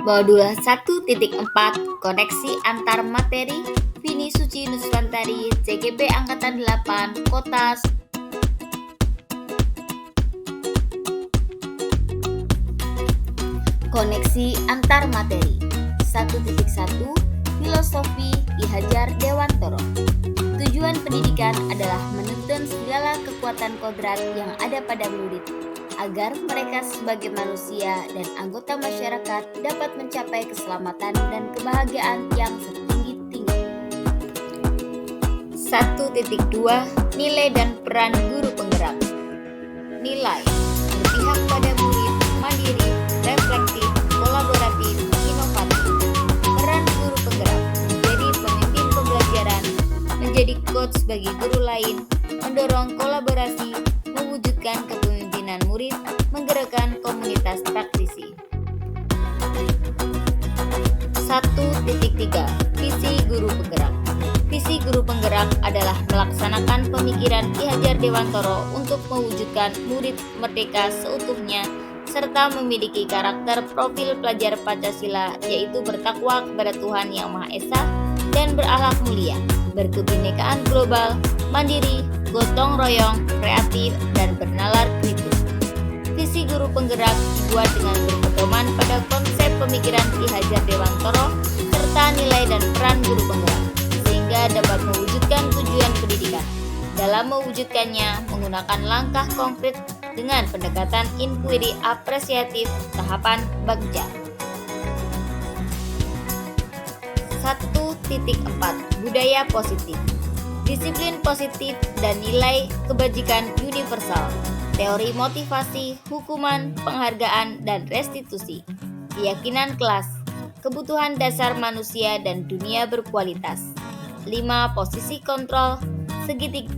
Modul 1.4 Koneksi antar materi Vini Suci Nuswantari CGP Angkatan 8 Kota Koneksi antar materi 1.1 Filosofi Ki Hajar Dewantoro. Tujuan pendidikan adalah menuntun segala kekuatan kodrat yang ada pada murid agar mereka sebagai manusia dan anggota masyarakat dapat mencapai keselamatan dan kebahagiaan yang setinggi-tinggi. 1.2 Nilai dan peran guru penggerak. Nilai berpihak pada murid, mandiri, reflektif, kolaboratif, inovatif. Peran guru penggerak menjadi pemimpin pembelajaran, menjadi coach bagi guru lain, mendorong kolaborasi, mewujudkan kepemimpinan murid, menggerakkan komunitas praktisi. 1.3 Visi guru penggerak. Visi guru penggerak adalah melaksanakan pemikiran Ki Hajar Dewantoro untuk mewujudkan murid merdeka seutuhnya serta memiliki karakter profil pelajar Pancasila, yaitu bertakwa kepada Tuhan Yang Maha Esa dan berakhlak mulia, berkebinekaan global, mandiri, gotong royong, kreatif, dan bernalar kritis. Visi guru penggerak dibuat dengan berpedoman pada konsep pemikiran Ki Hajar Dewantoro serta nilai dan peran guru penggerak, sehingga dapat mewujudkan tujuan pendidikan. Dalam mewujudkannya, menggunakan langkah konkret dengan pendekatan inquiry apresiatif tahapan bagja. 1.4 Budaya positif. Disiplin positif dan nilai kebajikan universal. Teori motivasi, hukuman, penghargaan, dan restitusi. Keyakinan kelas. Kebutuhan dasar manusia dan dunia berkualitas. 5. Posisi kontrol segitiga.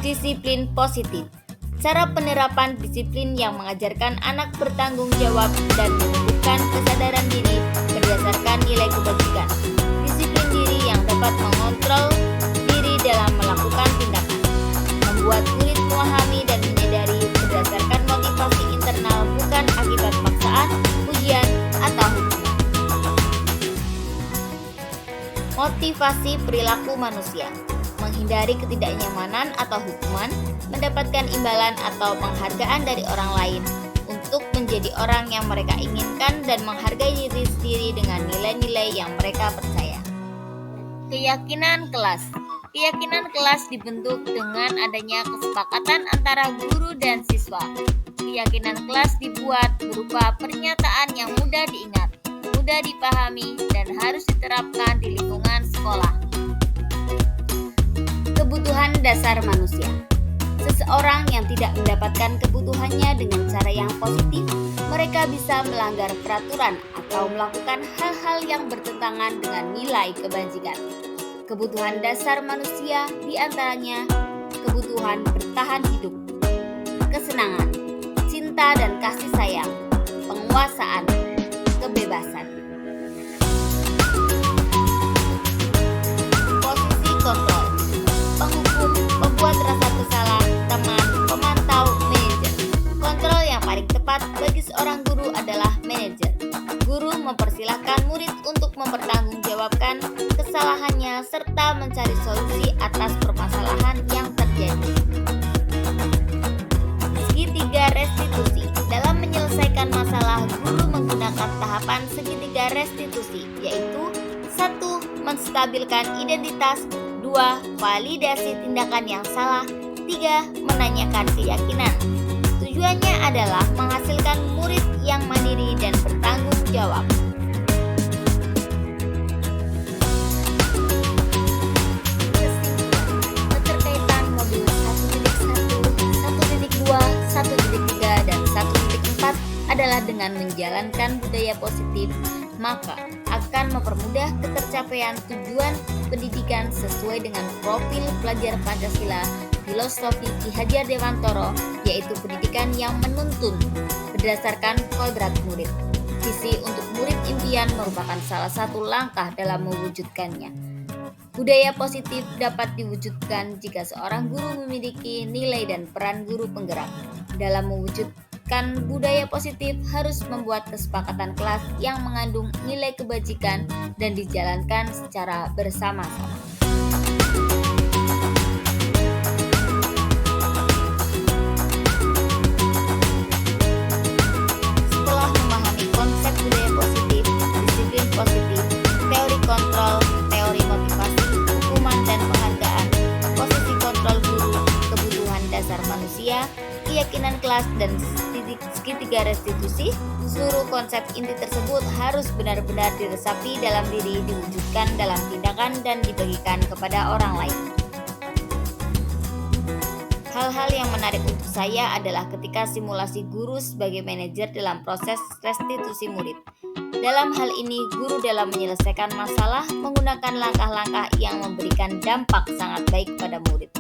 Disiplin positif. Cara penerapan disiplin yang mengajarkan anak bertanggung jawab dan menumbuhkan kesadaran diri berdasarkan nilai kebajikan. Disiplin diri yang dapat mengontrol diri dalam melakukan tindakan. Membuat murid memahami dan menyadari berdasarkan motivasi internal, bukan akibat paksaan, ujian, atau hukuman. Motivasi perilaku manusia. Menghindari ketidaknyamanan atau hukuman, mendapatkan imbalan atau penghargaan dari orang lain, untuk menjadi orang yang mereka inginkan dan menghargai diri sendiri dengan nilai-nilai yang mereka percaya. Keyakinan kelas. Keyakinan kelas dibentuk dengan adanya kesepakatan antara guru dan siswa. Keyakinan kelas dibuat berupa pernyataan yang mudah diingat, mudah dipahami, dan harus diterapkan di lingkungan sekolah. Kebutuhan dasar manusia. Seseorang yang tidak mendapatkan kebutuhannya dengan cara yang positif, mereka bisa melanggar peraturan atau melakukan hal-hal yang bertentangan dengan nilai kebajikan. Kebutuhan dasar manusia diantaranya kebutuhan bertahan hidup, kesenangan, cinta dan kasih sayang, penguasaan, kebebasan. Posisi kontrol. Penghukum, pembuat rasa bersalah, teman, pemantau, manajer. Kontrol yang paling tepat bagi seorang guru adalah manajer. Guru mempersilahkan murid untuk mempertanggungjawabkan kesalahannya serta mencari solusi atas permasalahan yang terjadi. Segitiga restitusi. Dalam menyelesaikan masalah, guru menggunakan tahapan segitiga restitusi, yaitu 1. Menstabilkan identitas, 2. Validasi tindakan yang salah, 3. Menanyakan keyakinan. Tujuannya adalah menghasilkan murid yang mandiri dan bertanggung jawab. Keterkaitan modul 1.1, 1.2, 1.3, dan 1.4 adalah dengan menjalankan budaya positif, maka akan mempermudah ketercapaian tujuan pendidikan sesuai dengan profil pelajar Pancasila, filosofi Ki Hajar Dewantoro, yaitu pendidikan yang menuntun berdasarkan kodrat murid. Visi untuk murid impian merupakan salah satu langkah dalam mewujudkannya. Budaya positif dapat diwujudkan jika seorang guru memiliki nilai dan peran guru penggerak dalam mewujudkan mewujudkan budaya positif harus membuat kesepakatan kelas yang mengandung nilai kebajikan dan dijalankan secara bersama-sama. Setelah memahami konsep budaya positif, disiplin positif, teori kontrol, teori motivasi, hukuman dan penghargaan, posisi kontrol guru, kebutuhan dasar manusia, keyakinan kelas, dan segitiga restitusi, seluruh konsep inti tersebut harus benar-benar diresapi dalam diri, diwujudkan dalam tindakan, dan dibagikan kepada orang lain. Hal-hal yang menarik untuk saya adalah ketika simulasi guru sebagai manajer dalam proses restitusi murid. Dalam hal ini, guru dalam menyelesaikan masalah menggunakan langkah-langkah yang memberikan dampak sangat baik pada murid.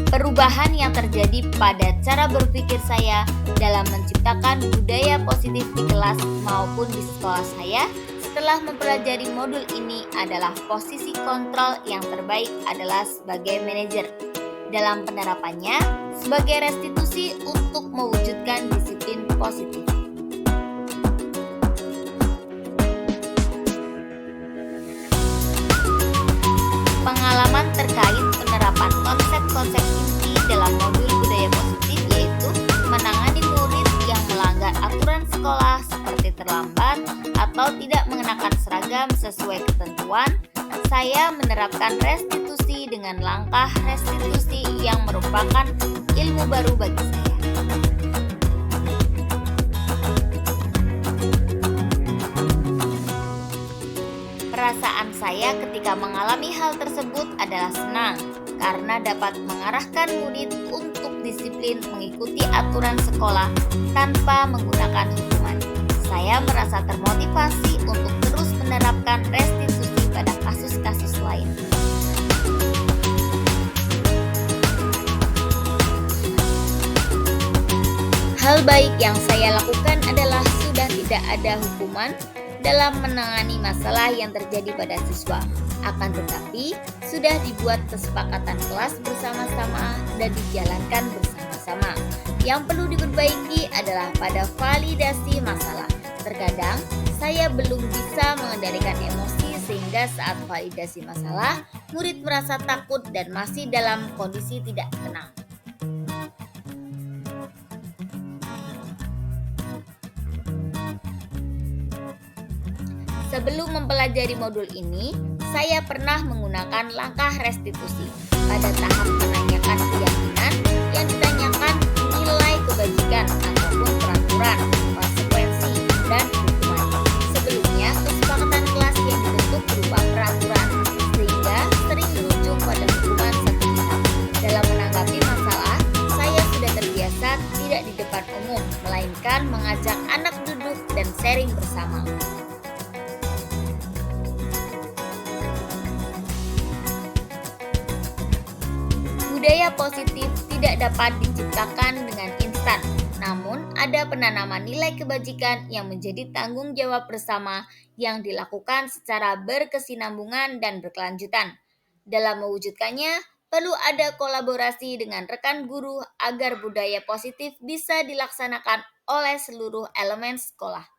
Perubahan yang terjadi pada cara berpikir saya dalam menciptakan budaya positif di kelas maupun di sekolah saya setelah mempelajari modul ini adalah posisi kontrol yang terbaik adalah sebagai manajer. Dalam penerapannya, sebagai restitusi untuk mewujudkan disiplin positif. Pengalaman terkait penerapan konsep-konsep inti dalam modul budaya positif yaitu menangani murid yang melanggar aturan sekolah seperti terlambat atau tidak mengenakan seragam sesuai ketentuan. Saya menerapkan restitusi dengan langkah restitusi yang merupakan ilmu baru bagi saya. Perasaan saya ketika mengalami hal tersebut adalah senang karena dapat mengarahkan murid untuk disiplin mengikuti aturan sekolah tanpa menggunakan hukuman. Saya merasa termotivasi untuk terus menerapkan restitusi pada kasus-kasus lain. Hal baik yang saya lakukan adalah sudah tidak ada hukuman dalam menangani masalah yang terjadi pada siswa. Akan tetapi, sudah dibuat kesepakatan kelas bersama-sama dan dijalankan bersama-sama. Yang perlu diperbaiki adalah pada validasi masalah. Terkadang, saya belum bisa mengendalikan emosi sehingga saat validasi masalah, murid merasa takut dan masih dalam kondisi tidak tenang. Sebelum mempelajari modul ini, saya pernah menggunakan langkah restitusi. Pada tahap menanyakan keyakinan, yang ditanyakan nilai kebajikan ataupun peraturan, konsekuensi, dan hukuman. Sebelumnya, kesepakatan kelas yang dibentuk berupa peraturan, sehingga sering berujung pada hukuman satu pihak. Dalam menanggapi masalah, saya sudah terbiasa tidak di depan umum, melainkan mengajak anak duduk dan sharing bersama. Budaya positif tidak dapat diciptakan dengan instan, namun ada penanaman nilai kebajikan yang menjadi tanggung jawab bersama yang dilakukan secara berkesinambungan dan berkelanjutan. Dalam mewujudkannya, perlu ada kolaborasi dengan rekan guru agar budaya positif bisa dilaksanakan oleh seluruh elemen sekolah.